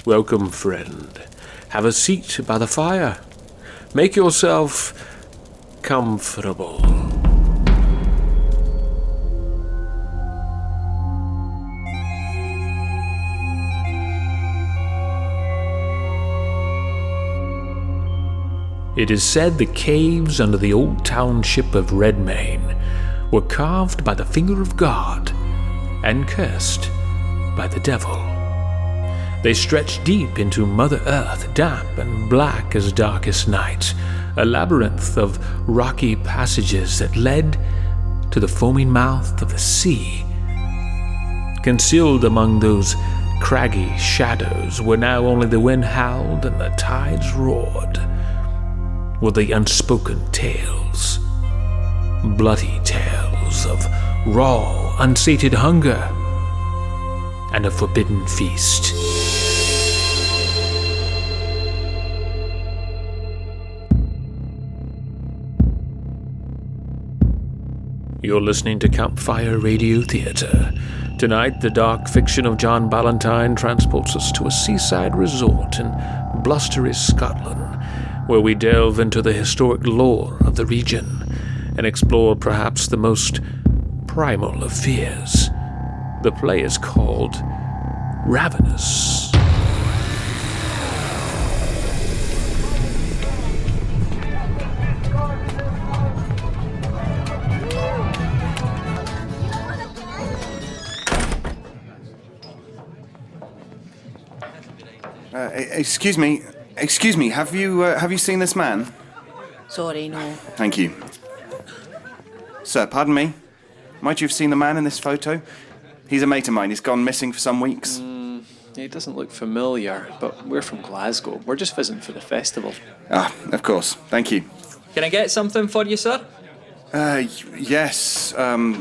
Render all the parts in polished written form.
Welcome, friend. Have a seat by the fire. Make yourself comfortable. It is said the caves under the old township of Redmain were carved by the finger of God and cursed by the devil. They stretched deep into Mother Earth, damp and black as darkest night, a labyrinth of rocky passages that led to the foaming mouth of the sea. Concealed among those craggy shadows, where now only the wind howled and the tides roared, were the unspoken tales, bloody tales of raw, unsated hunger and a forbidden feast. You're listening to Campfire Radio Theatre. Tonight, the dark fiction of John Ballantyne transports us to a seaside resort in blustery Scotland, where we delve into the historic lore of the region and explore perhaps the most primal of fears. The play is called Ravenous. Excuse me, have you seen this man? Sorry, no. Thank you. Sir, pardon me. Might you have seen the man in this photo? He's a mate of mine. He's gone missing for some weeks. He doesn't look familiar, but we're from Glasgow. We're just visiting for the festival. Ah, of course. Thank you. Can I get something for you, sir? Yes. I'll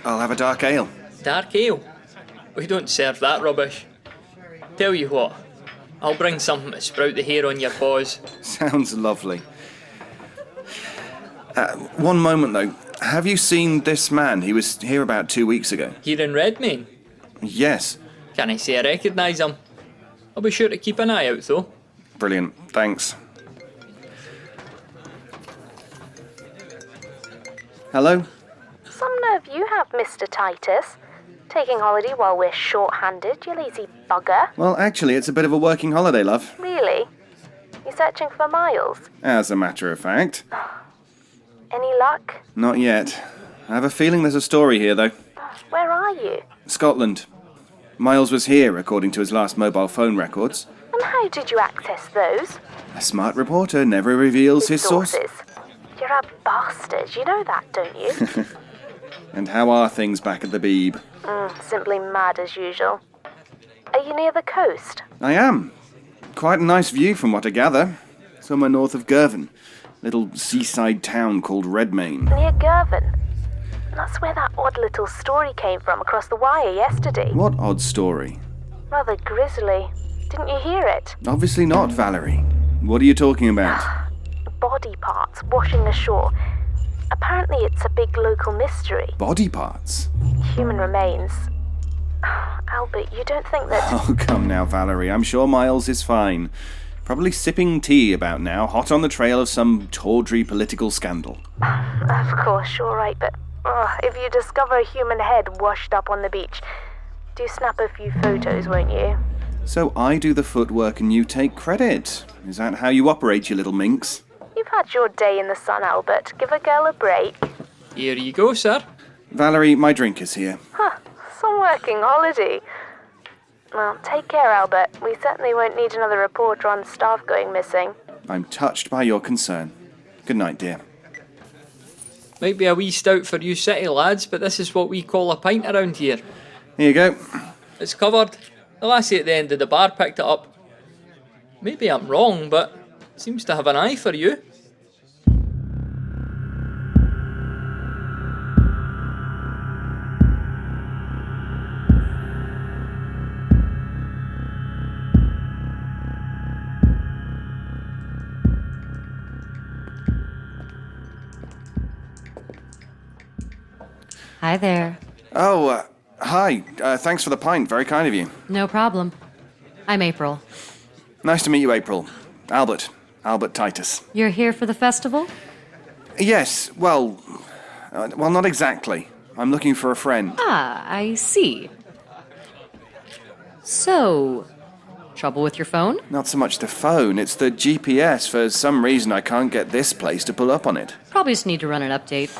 have a dark ale. Dark ale? We don't serve that rubbish. Tell you what, I'll bring something to sprout the hair on your paws. Sounds lovely. One moment, though. Have you seen this man? He was here about 2 weeks ago. Here in Redmain? Yes. Can I say I recognise him? I'll be sure to keep an eye out, though. Brilliant. Thanks. Hello? Some nerve you have, Mr. Titus. Taking holiday while we're short-handed, you lazy bugger. Well, actually, it's a bit of a working holiday, love. Really? You searching for Miles? As a matter of fact. Any luck? Not yet. I have a feeling there's a story here, though. Where are you? Scotland. Miles was here, according to his last mobile phone records. And how did you access those? A smart reporter never reveals his sources. You're a bastard, you know that, don't you? And how are things back at the Beeb? Simply mad as usual. Are you near the coast? I am. Quite a nice view from what I gather. Somewhere north of Girvan. Little seaside town called Redmain. Near Girvan? That's where that odd little story came from across the wire yesterday. What odd story? Rather grisly. Didn't you hear it? Obviously not, Valerie. What are you talking about? Body parts washing ashore. Apparently it's a big local mystery. Body parts? Human remains. Albert, you don't think that... Oh, come now, Valerie. I'm sure Miles is fine. Probably sipping tea about now, hot on the trail of some tawdry political scandal. Of course, you're right, but if you discover a human head washed up on the beach, do snap a few photos, won't you? So I do the footwork and you take credit. Is that how you operate, you little minx? You've had your day in the sun, Albert. Give a girl a break. Here you go, sir. Valerie, my drink is here. Some working holiday. Well, take care, Albert. We certainly won't need another reporter on staff going missing. I'm touched by your concern. Good night, dear. Might be a wee stout for you city lads, but this is what we call a pint around here. Here you go. It's covered. The lassie at the end of the bar picked it up. Maybe I'm wrong, but seems to have an eye for you. Hi there. Oh, hi. Thanks for the pint. Very kind of you. No problem. I'm April. Nice to meet you, April. Albert. Albert Titus. You're here for the festival? Yes, well, not exactly. I'm looking for a friend. Ah, I see. So, trouble with your phone? Not so much the phone, it's the GPS. For some reason, I can't get this place to pull up on it. Probably just need to run an update.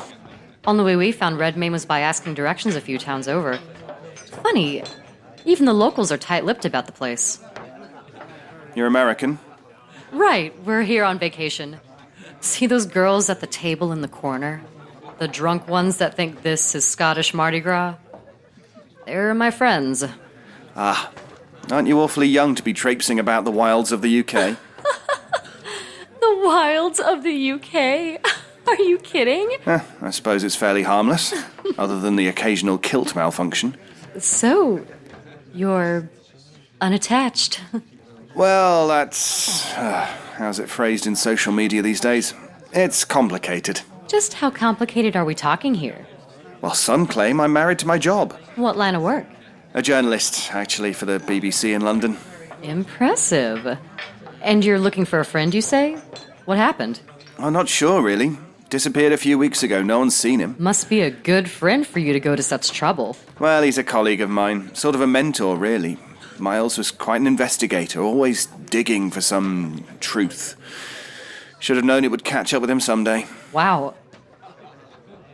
Only way we found Redmayne was by asking directions a few towns over. Funny, even the locals are tight-lipped about the place. You're American? Right, we're here on vacation. See those girls at the table in the corner? The drunk ones that think this is Scottish Mardi Gras? They're my friends. Ah, aren't you awfully young to be traipsing about the wilds of the UK? The wilds of the UK? Are you kidding? I suppose it's fairly harmless, other than the occasional kilt malfunction. So, you're unattached. Well, that's... how's it phrased in social media these days? It's complicated. Just how complicated are we talking here? Well, some claim I'm married to my job. What line of work? A journalist, actually, for the BBC in London. Impressive. And you're looking for a friend, you say? What happened? I'm not sure, really. Disappeared a few weeks ago. No one's seen him. Must be a good friend for you to go to such trouble. Well, he's a colleague of mine. Sort of a mentor, really. Miles was quite an investigator, always digging for some truth. Should have known it would catch up with him someday. Wow.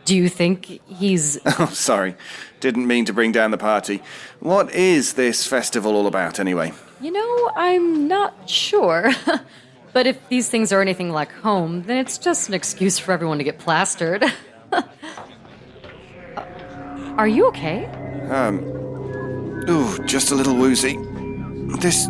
Do you think he's... Oh, sorry. Didn't mean to bring down the party. What is this festival all about, anyway? You know, I'm not sure. But if these things are anything like home, then it's just an excuse for everyone to get plastered. Are you okay? Ooh, just a little woozy. This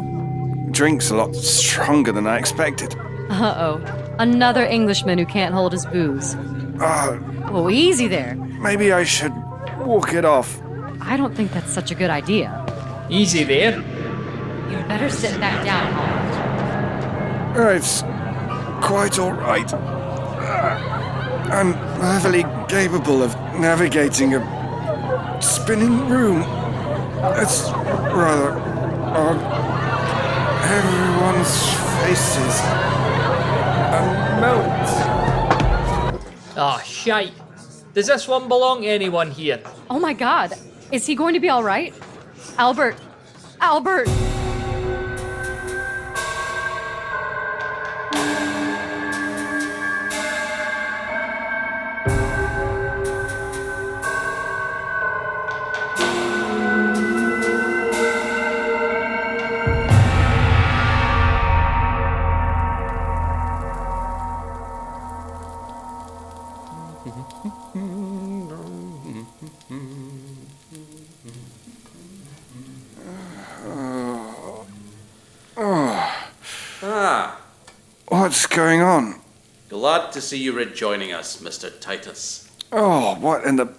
drink's a lot stronger than I expected. Uh-oh. Another Englishman who can't hold his booze. Oh, easy there. Maybe I should walk it off. I don't think that's such a good idea. Easy there. You'd better sit back down, Albert. It's quite all right. I'm perfectly capable of navigating a spinning room. It's rather odd. Everyone's faces melt. Ah, shite. Does this one belong to anyone here? Oh my god. Is he going to be all right? Albert. Albert. What's going on? Glad to see you rejoining us, Mr. Titus. Oh, what in the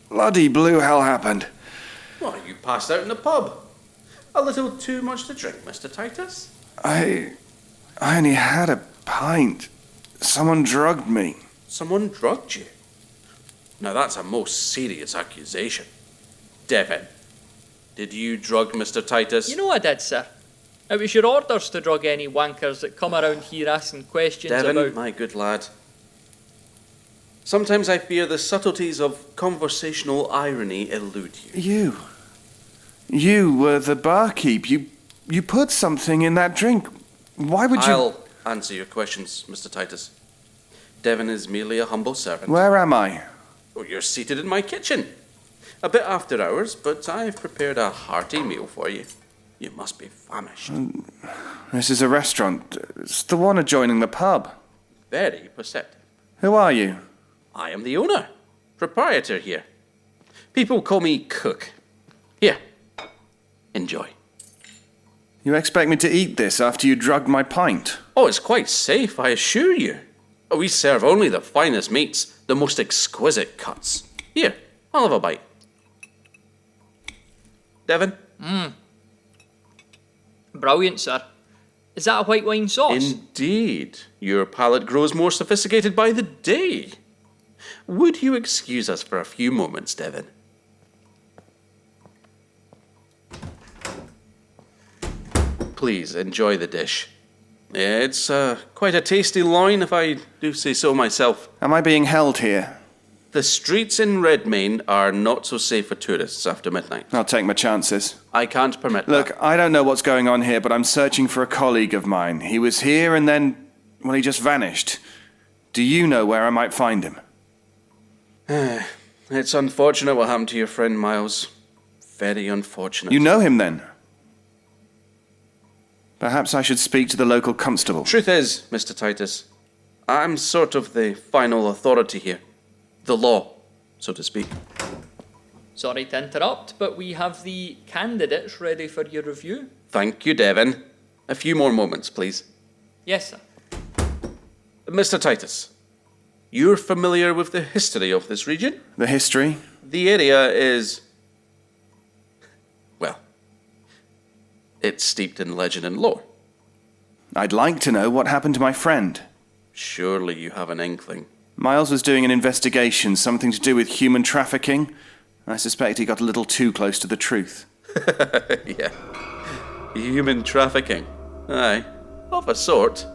bloody blue hell happened? Well, you passed out in the pub. A little too much to drink, Mr. Titus? I only had a pint. Someone drugged me. Someone drugged you? Now that's a most serious accusation. Devin, did you drug Mr. Titus? You know I did, sir. It was your orders to drug any wankers that come around here asking questions Devin, about... my good lad. Sometimes I fear the subtleties of conversational irony elude you. You were the barkeep. You put something in that drink. Why would you... I'll answer your questions, Mr. Titus. Devin is merely a humble servant. Where am I? Oh, you're seated in my kitchen. A bit after hours, but I've prepared a hearty meal for you. You must be famished. This is a restaurant. It's the one adjoining the pub. Very perceptive. Who are you? I am the owner, proprietor here. People call me Cook. Here, enjoy. You expect me to eat this after you drugged my pint? Oh, it's quite safe, I assure you. We serve only the finest meats, the most exquisite cuts. Here, I'll have a bite. Devin? Brilliant, sir. Is that a white wine sauce? Indeed. Your palate grows more sophisticated by the day. Would you excuse us for a few moments, Devin? please enjoy the dish. It's quite a tasty loin, if I do say so myself. Am I being held here? The streets in Redmayne are not so safe for tourists after midnight. I'll take my chances. I can't permit Look, that. I don't know what's going on here, but I'm searching for a colleague of mine. He was here and then, well, he just vanished. Do you know where I might find him? It's unfortunate what happened to your friend Miles. Very unfortunate. You know him then? Perhaps I should speak to the local constable. Truth is, Mr. Titus, I'm sort of the final authority here. The law, so to speak. Sorry to interrupt, but we have the candidates ready for your review. Thank you, Devon. A few more moments, please. Yes, sir. Mr. Titus, you're familiar with the history of this region? The history? The area is... well, it's steeped in legend and lore. I'd like to know what happened to my friend. Surely you have an inkling. Miles was doing an investigation, something to do with human trafficking. I suspect he got a little too close to the truth. Yeah. Human trafficking. Aye. Of a sort.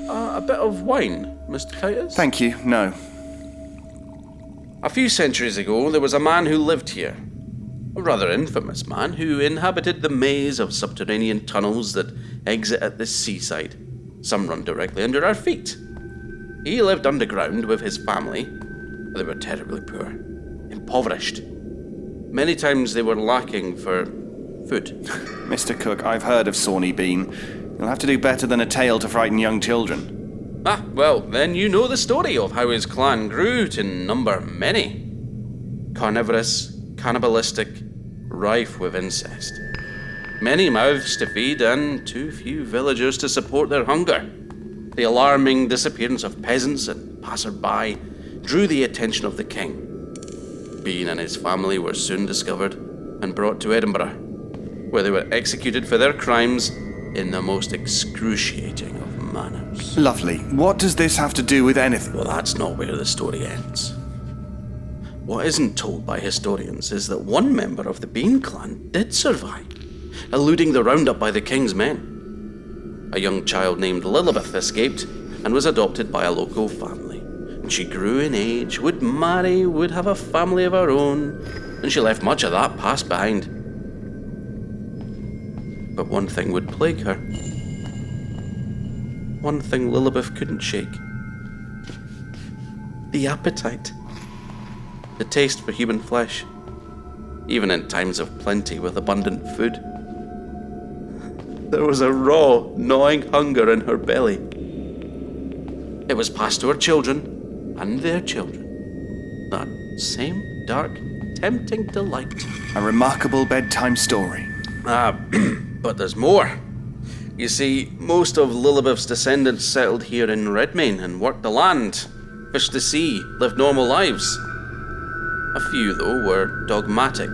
A bit of wine, Mr. Titus? Thank you, no. A few centuries ago, there was a man who lived here. A rather infamous man who inhabited the maze of subterranean tunnels that exit at the seaside. Some run directly under our feet. He lived underground with his family. They were terribly poor, impoverished. Many times they were lacking for food. Mr. Cook, I've heard of Sawney Bean. You'll have to do better than a tale to frighten young children. Ah, well, then you know the story of how his clan grew to number many. Carnivorous, cannibalistic, rife with incest. Many mouths to feed and too few villagers to support their hunger. The alarming disappearance of peasants and passers-by drew the attention of the king. Bean and his family were soon discovered and brought to Edinburgh, where they were executed for their crimes in the most excruciating of manners. Lovely. What does this have to do with anything? Well, that's not where the story ends. What isn't told by historians is that one member of the Bean clan did survive, eluding the roundup by the king's men. A young child named Lilibeth escaped and was adopted by a local family. And she grew in age, would marry, would have a family of her own, and she left much of that past behind. But one thing would plague her. One thing Lilibeth couldn't shake. The appetite. The taste for human flesh. Even in times of plenty with abundant food. There was a raw, gnawing hunger in her belly. It was passed to her children and their children. That same dark, tempting delight. A remarkable bedtime story. But there's more. You see, most of Lilibeth's descendants settled here in Redmayne and worked the land, fished the sea, lived normal lives. A few, though, were dogmatic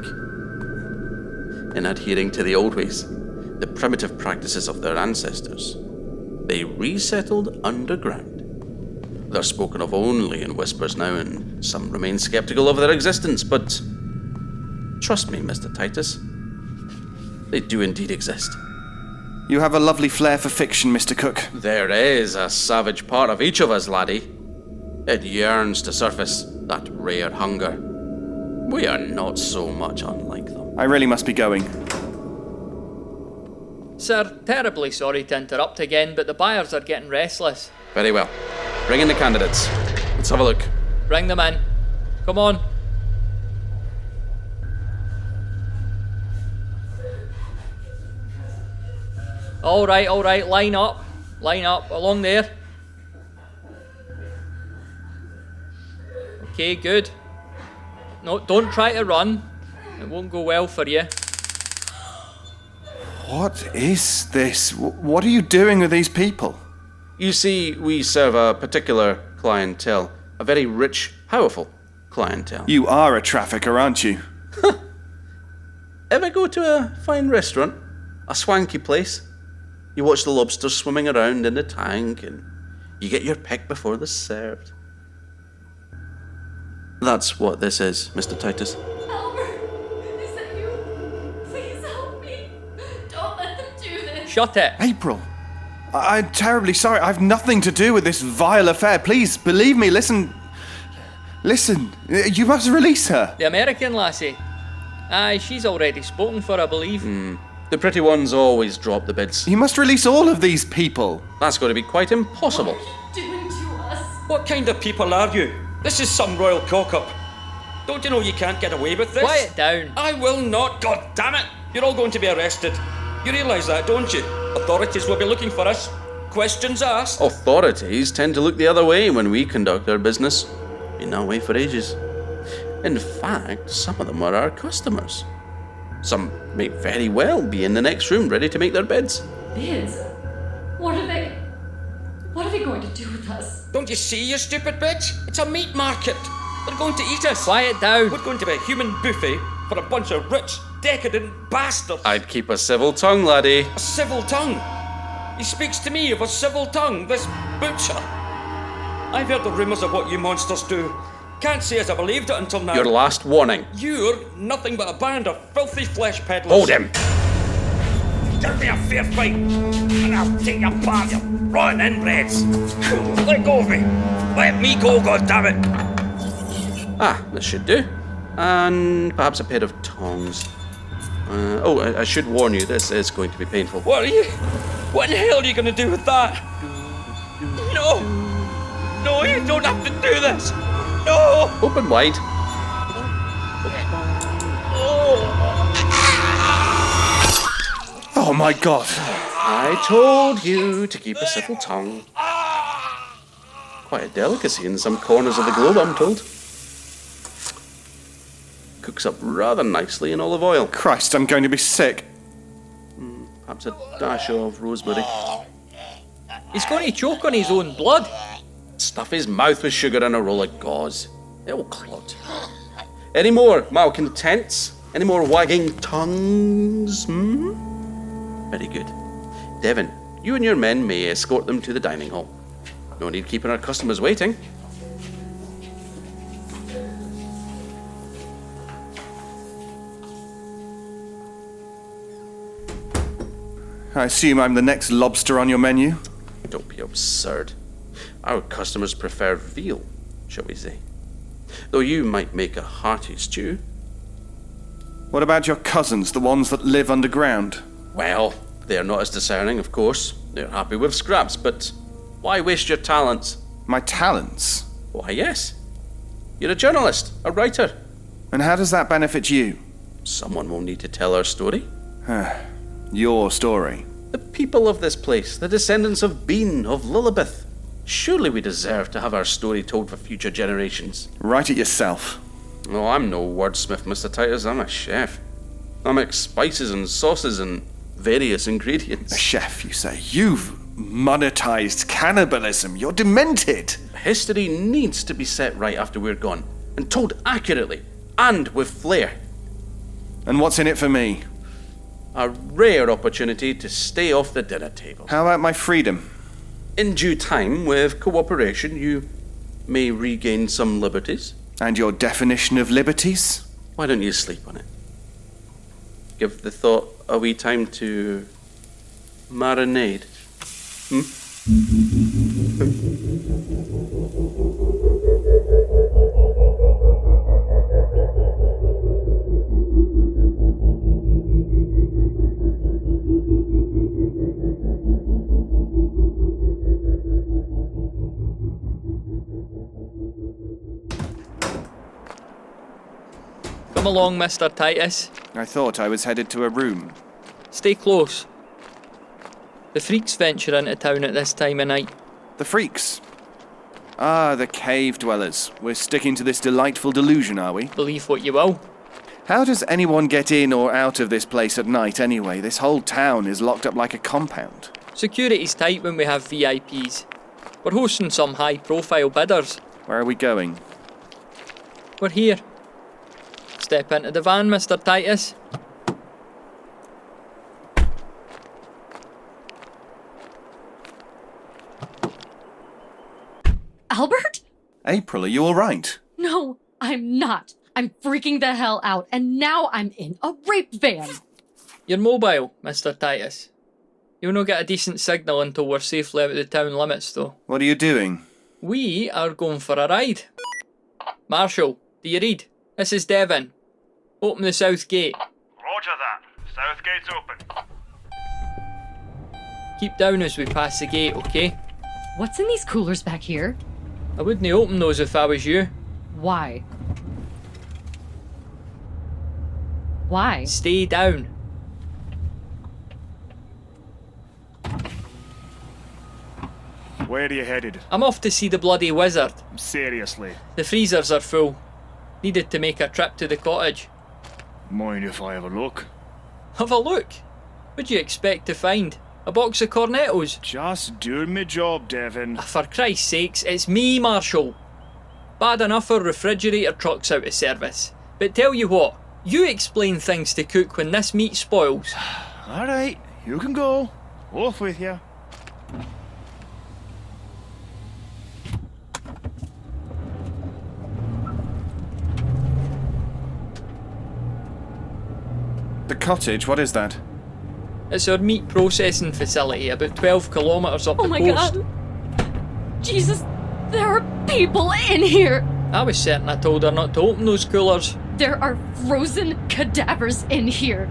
in adhering to the old ways, the primitive practices of their ancestors. They resettled underground. They're spoken of only in whispers now, and some remain skeptical of their existence, but trust me, Mr. Titus, they do indeed exist. You have a lovely flair for fiction, Mr. Cook. There is a savage part of each of us, laddie. It yearns to surface, that rare hunger. We are not so much unlike them. I really must be going. Sir, terribly sorry to interrupt again, but the buyers are getting restless. Very well. Bring in the candidates. Let's have a look. Bring them in. Come on. All right, line up, along there. Okay, good. No, don't try to run. It won't go well for you. What is this? What are you doing with these people? You see, we serve a particular clientele, a very rich, powerful clientele. You are a trafficker, aren't you? Ever go to a fine restaurant? A swanky place? You watch the lobsters swimming around in the tank and you get your pick before they're served. That's what this is, Mr. Titus. Albert, is that you? Please help me. Don't let them do this. shut it. April, I'm terribly sorry. I've nothing to do with this vile affair. Please, believe me, listen. You must release her. The American lassie. Aye, she's already spoken for, I believe. The pretty ones always drop the bids. You must release all of these people. That's going to be quite impossible. Doing to us. What kind of people are you? This is some royal cock-up. Don't you know you can't get away with this? Quiet down. I will not, god damn it! You're all going to be arrested. You realise that, don't you? Authorities will be looking for us. Questions asked. Authorities tend to look the other way when we conduct our business. Been that way for ages. In fact, some of them are our customers. Some may very well be in the next room ready to make their bids. Bids? What are they going to do with us? Don't you see, you stupid bitch? It's a meat market. They're going to eat us. Quiet down. We're going to be a human buffet for a bunch of rich, decadent bastards. I'd keep a civil tongue, laddie. A civil tongue? He speaks to me of a civil tongue, this butcher. I've heard the rumours of what you monsters do. Can't say as I believed it until now. Your last warning. You're nothing but a band of filthy flesh peddlers. Hold him. Give me a fair fight, and I'll take your part, you rotten inbreds. Let go of me. Let me go, goddammit. This should do. And perhaps a pair of tongs. I should warn you, this is going to be painful. What in the hell are you going to do with that? No, you don't have to do this. No. Open wide. Oh my god. I told you to keep a civil tongue. Quite a delicacy in some corners of the globe, I'm told. Cooks up rather nicely in olive oil. Christ, I'm going to be sick. Perhaps a dash of rosemary. He's going to choke on his own blood. Stuff his mouth with sugar and a roll of gauze. It'll clot. Any more malcontents? Any more wagging tongues? Very good. Devon, you and your men may escort them to the dining hall. No need keeping our customers waiting. I assume I'm the next lobster on your menu? Don't be absurd. Our customers prefer veal, shall we say. Though you might make a hearty stew. What about your cousins, the ones that live underground? Well, they're not as discerning, of course. They're happy with scraps, but why waste your talents? My talents? Why, yes. You're a journalist, a writer. And how does that benefit you? Someone will need to tell our story. Your story. The people of this place, the descendants of Bean, of Lilibeth. Surely we deserve to have our story told for future generations. Write it yourself. Oh, I'm no wordsmith, Mr. Titus. I'm a chef. I mix spices and sauces and various ingredients. A chef, you say? You've monetized cannibalism. You're demented. History needs to be set right after we're gone, and told accurately, and with flair. And what's in it for me? A rare opportunity to stay off the dinner table. How about my freedom? In due time, with cooperation, you may regain some liberties. And your definition of liberties? Why don't you sleep on it? Give the thought a wee time to marinade. Come along, Mr. Titus. I thought I was headed to a room. Stay close. The freaks venture into town at this time of night. The freaks? Ah, the cave dwellers. We're sticking to this delightful delusion, are we? Believe what you will. How does anyone get in or out of this place at night anyway? This whole town is locked up like a compound. Security's tight when we have VIPs. We're hosting some high-profile bidders. Where are we going? We're here. Step into the van, Mr. Titus. Albert? April, are you all right? No, I'm not. I'm freaking the hell out, and now I'm in a rape van. You're mobile, Mr. Titus. You'll not get a decent signal until we're safely out of the town limits, though. What are you doing? We are going for a ride. Marshall, do you read? This is Devon. Open the south gate. Roger that. South gate's open. Keep down as we pass the gate, okay? What's in these coolers back here? I wouldn't open those if I was you. Why? Why? Stay down. Where are you headed? I'm off to see the bloody wizard. Seriously. The freezers are full. Needed to make a trip to the cottage. Mind if I have a look? Have a look. What'd you expect to find? A box of cornettos? Just doing my job, Devon. For Christ's sakes, it's me, Marshall. Bad enough our refrigerator truck's out of service. But tell you what, you explain things to cook when this meat spoils. Alright, you can go. Off with you. The cottage, what is that? It's our meat processing facility, about 12 kilometres up Oh the my coast. god! Jesus, there are people in here! I was certain I told her not to open those coolers. There are frozen cadavers in here!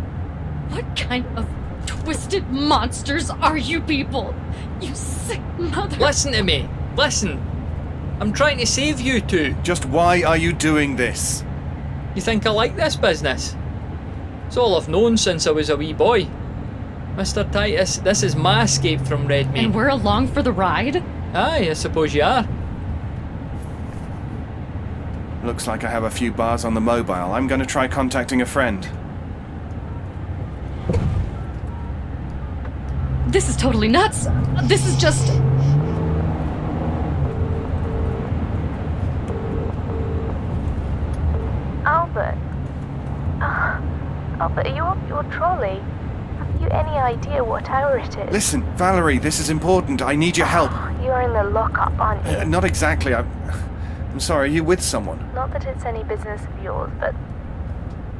What kind of twisted monsters are you people? You sick mother... Listen to me. Listen. I'm trying to save you two. Just why are you doing this? You think I like this business? It's all I've known since I was a wee boy. Mr. Titus, this is my escape from Redmayne. And we're along for the ride? Aye, I suppose you are. Looks like I have a few bars on the mobile. I'm going to try contacting a friend. This is totally nuts! This is just... Albert. Albert, are you up your trolley? Have you any idea what hour it is? Listen, Valerie, this is important. I need your help. You are in the lockup, aren't you? Not exactly. I'm sorry, are you with someone? Not that it's any business of yours, but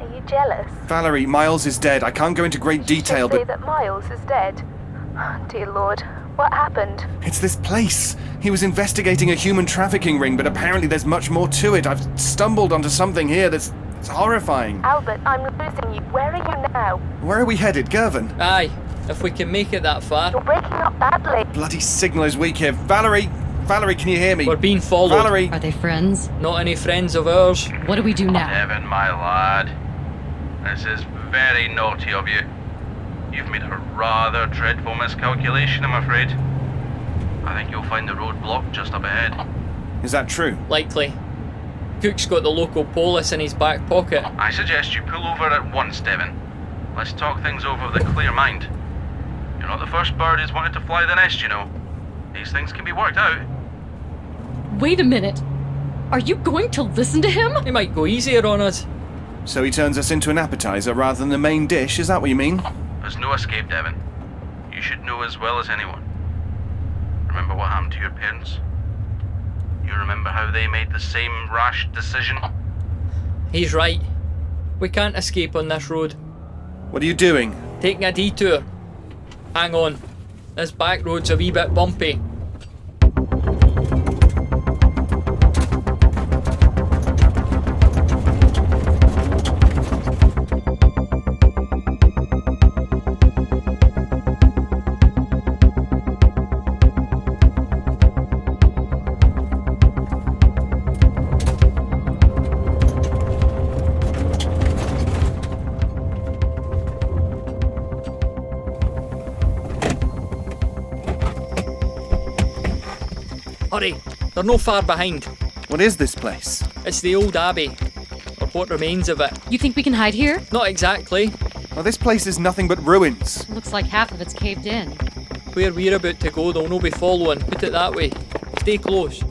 are you jealous? Valerie, Miles is dead. I can't go into great detail, Say but that Miles is dead. Dear Lord, what happened? it's this place. He was investigating a human trafficking ring, but apparently there's much more to it. I've stumbled onto something here that's horrifying. Albert, I'm losing you. Where are you now? Where are we headed, Gervin? Aye, if we can make it that far. You're breaking up badly. Bloody signal is weak here. Valerie, can you hear me? We're being followed. Valerie! Are they friends? Not any friends of ours. What do we do now? Devon, my lad, this is very naughty of you. You've made a rather dreadful miscalculation, I'm afraid. I think you'll find the road blocked just up ahead. Is that true? Likely. Cook's got the local polis in his back pocket. I suggest you pull over at once, Devon. Let's talk things over with a clear mind. You're not the first bird who's wanted to fly the nest, you know. These things can be worked out. Wait a minute. Are you going to listen to him? He might go easier on us. So he turns us into an appetizer rather than the main dish, is that what you mean? There's no escape, Devon. You should know as well as anyone. Remember what happened to your parents? You remember how they made the same rash decision? He's right. We can't escape on this road. What are you doing? Taking a detour. Hang on. This back road's a wee bit bumpy. Hurry, they're no far behind. What is this place? It's the old abbey, or what remains of it. You think we can hide here? Not exactly. Well, this place is nothing but ruins. Looks like half of it's caved in. Where we're about to go, they'll no be following. Put it that way. Stay close.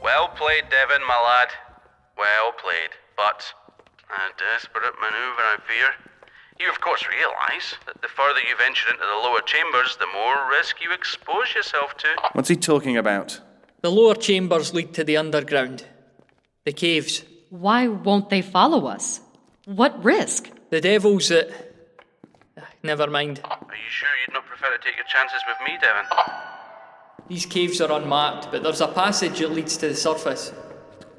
Well played, Devon, my lad. Well played. But a desperate manoeuvre, I fear. You of course realise that the further you venture into the lower chambers, the more risk you expose yourself to. What's he talking about? The lower chambers lead to the underground. The caves. Why won't they follow us? What risk? The devils that... Never mind. Are you sure you'd not prefer to take your chances with me, Devon? These caves are unmarked, but there's a passage that leads to the surface.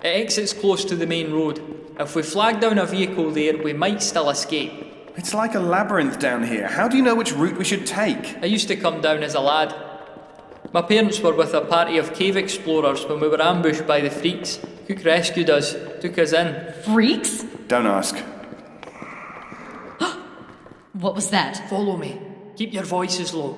It exits close to the main road. If we flag down a vehicle there, we might still escape. It's like a labyrinth down here. How do you know which route we should take? I used to come down as a lad. My parents were with a party of cave explorers when we were ambushed by the freaks. Cook rescued us, took us in. Freaks? Don't ask. What was that? Follow me. Keep your voices low.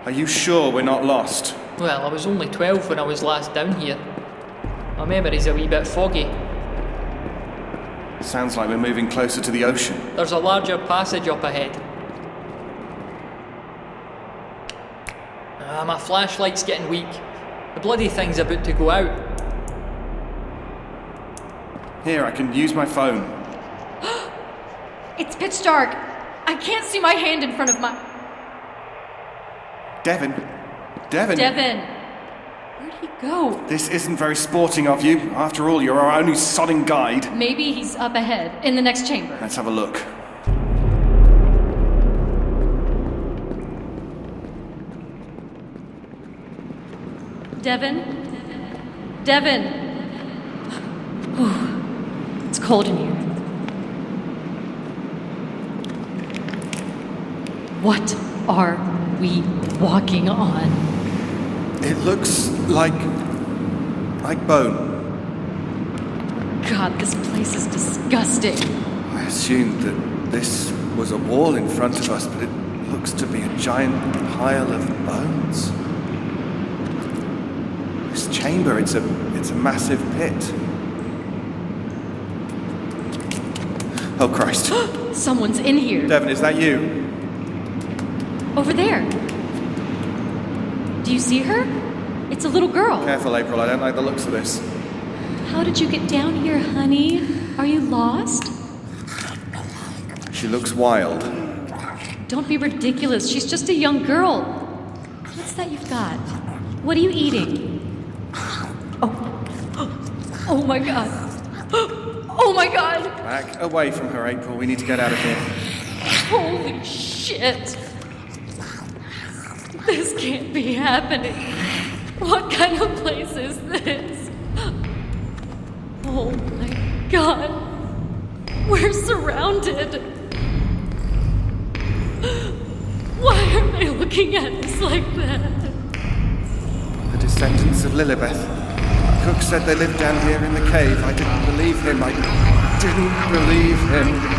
Are you sure we're not lost? Well, I was only 12 when I was last down here. My memory's a wee bit foggy. Sounds like we're moving closer to the ocean. There's a larger passage up ahead. My flashlight's getting weak. The bloody thing's about to go out. Here, I can use my phone. It's pitch dark. I can't see my hand in front of my... Devon? Devon? Devon! Where'd he go? This isn't very sporting of you. After all, you're our only sodding guide. Maybe he's up ahead, in the next chamber. Let's have a look. Devon? Devon! Whew. It's cold in here. What are we walking on? It looks like bone. God, this place is disgusting. I assumed that this was a wall in front of us, but it looks to be a giant pile of bones. This chamber, it's a massive pit. Oh, Christ. Someone's in here. Devon, is that you? Over there. Do you see her? It's a little girl. Careful, April, I don't like the looks of this. How did you get down here, honey? Are you lost? She looks wild. Don't be ridiculous. She's just a young girl. What's that you've got? What are you eating? Oh my God. Oh my God. Back away from her, April. We need to get out of here. Holy shit. This can't be happening. What kind of place is this? Oh my God. We're surrounded. Why are they looking at us like that? The descendants of Lilibeth. Cook said they lived down here in the cave. I didn't believe him. I didn't believe him.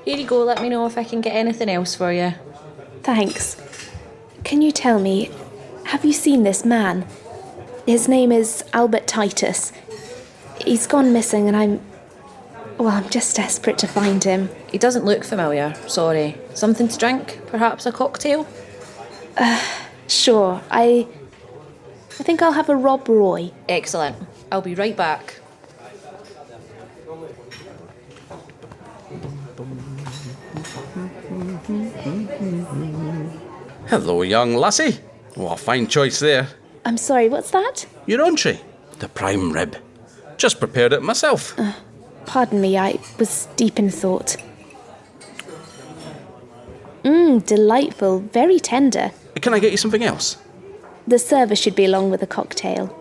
Here you go, let me know if I can get anything else for you. Thanks. Can you tell me, have you seen this man? His name is Albert Titus. He's gone missing and I'm just desperate to find him. He doesn't look familiar, sorry. Something to drink? Perhaps a cocktail? Sure, I think I'll have a Rob Roy. Excellent. I'll be right back. Hello, young lassie. Oh, a fine choice there. I'm sorry, what's that? Your entree, the prime rib. Just prepared it myself. Pardon me, I was deep in thought. Delightful, very tender. Can I get you something else? The service should be along with the cocktail.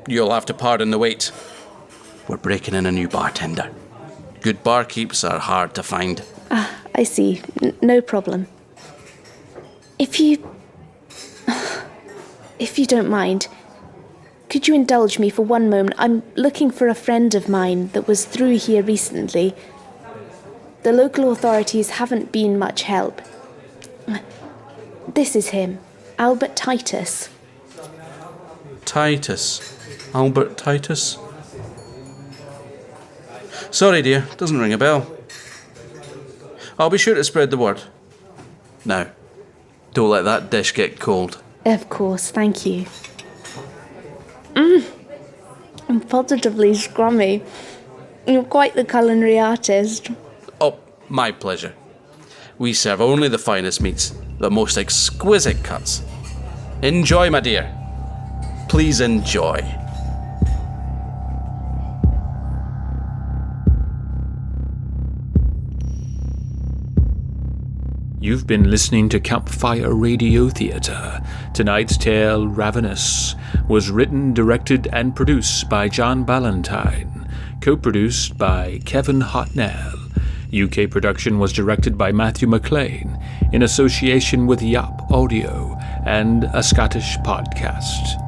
You'll have to pardon the wait. We're breaking in a new bartender. Good barkeeps are hard to find. I see. No problem. If you don't mind, Could you indulge me for one moment? I'm looking for a friend of mine that was through here recently. The local authorities haven't been much help. This is him, Albert Titus. Titus. Albert Titus? Sorry, dear, doesn't ring a bell. I'll be sure to spread the word. Now, don't let that dish get cold. Of course, thank you. I'm positively scrummy. You're quite the culinary artist. Oh, my pleasure. We serve only the finest meats, the most exquisite cuts. Enjoy, my dear. Please enjoy. You've been listening to Campfire Radio Theatre. Tonight's tale, Ravenous, was written, directed, and produced by John Ballantyne, co-produced by Kevin Hotnell. UK production was directed by Matthew McLean, in association with Yap Audio and A Scottish Podcast.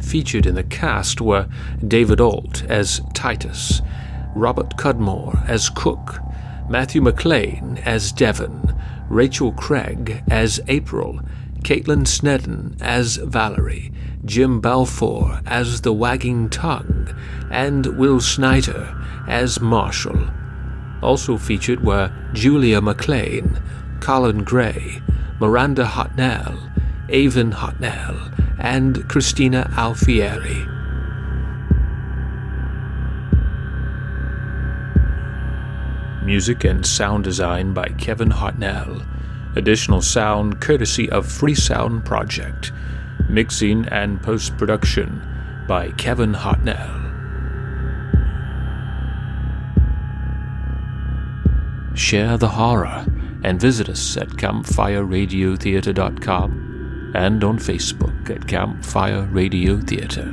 Featured in the cast were David Ault as Titus, Robert Cudmore as Cook, Matthew McLean as Devon, Rachel Craig as April, Caitlin Snedden as Valerie, Jim Balfour as the Wagging Tongue, and Will Snyder as Marshall. Also featured were Julia McLean, Colin Gray, Miranda Hotnell, Avon Hotnell, and Christina Alfieri. Music and sound design by Kevin Hotnell. Additional sound courtesy of Free Sound Project. Mixing and post-production by Kevin Hotnell. Share the horror and visit us at campfireradiotheatre.com and on Facebook at Campfire Radio Theatre.